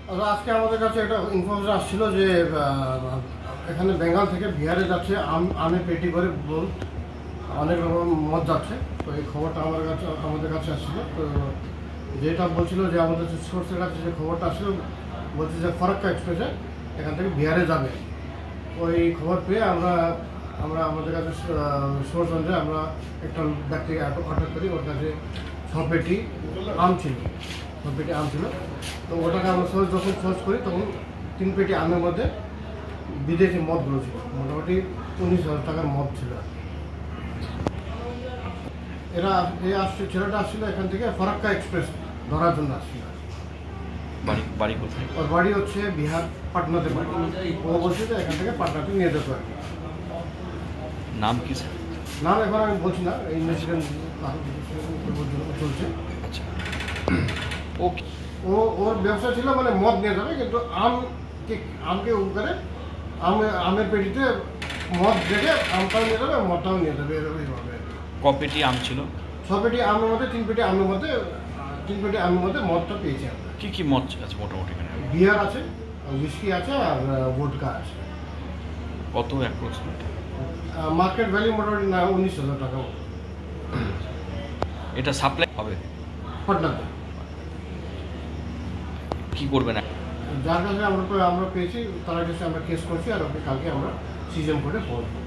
আজকে আমাদের কাছে একটা ইনফরমেশন আসছিল যে এখানে বেঙ্গল থেকে বিহারে যাচ্ছে আমে পেটি করে অনেক রকম মদ যাচ্ছে। তো এই খবরটা আমাদের কাছে আসছিল। তো যেটা বলছিল যে আমাদের সোর্সের কাছে যে খবরটা আসছিল বলছে যে ফরাক্কা এক্সপ্রেসে এখান থেকে বিহারে যাবে। ওই খবর পেয়ে আমরা আমাদের কাছে সোর্স অনুযায়ী আমরা একটা ব্যক্তিকে অর্ডার করি। ওর কাছে 6 পেটি আম ছিল, তো ওটাকে আমরা যখন সোর্স করি তখন 3 পেটি আমের মধ্যে বিদেশি মদগুলো ছিল, মোটামুটি 19,000 টাকার মদ ছিল। ছেলেটা আসছিল এখান থেকে ফরাক্কা এক্সপ্রেস ধরার জন্য আসছিল। বাড়ি কোথায়? ওর বাড়ি হচ্ছে বিহার, পাটনাতে বাড়ি। ও বলছে যে এখান থেকে পাটনাতে নিয়ে যেতে আর কি। নাম কি স্যার? নাম এখন আমি বলছি না, ইনভেস্টিগেশন চলছে। আচ্ছা, ওর ব্যবসা ছিল মানে মদ নিয়ে যাবে, কিন্তু আমকে উপকারে আমের পেটিতে মদ দেখে আমটাও নিয়ে যাবে, মদটাও নিয়ে যাবে, এইভাবে। ক পেটি আম ছিল? 6 পেটি আমের মধ্যে 3 পেটি আমের মধ্যে মদটা পেয়েছি আমরা। কি মদ আছে মোটামুটি এখানে? বিয়ার আছে, উইস্কি আছে, আর ভোডকা আছে। কত অ্যাপ্রক্সিমেট? মার্কেট ভ্যালু মোটামুটি 19,000 টাকা। এটা সাপ্লাই হবে পাটনাতে। কি করবেন? যার কাছে আমরা পেয়েছি তার কাছে আমরা কেস করছি, আর কালকে আমরা সিজন করে পড়বো।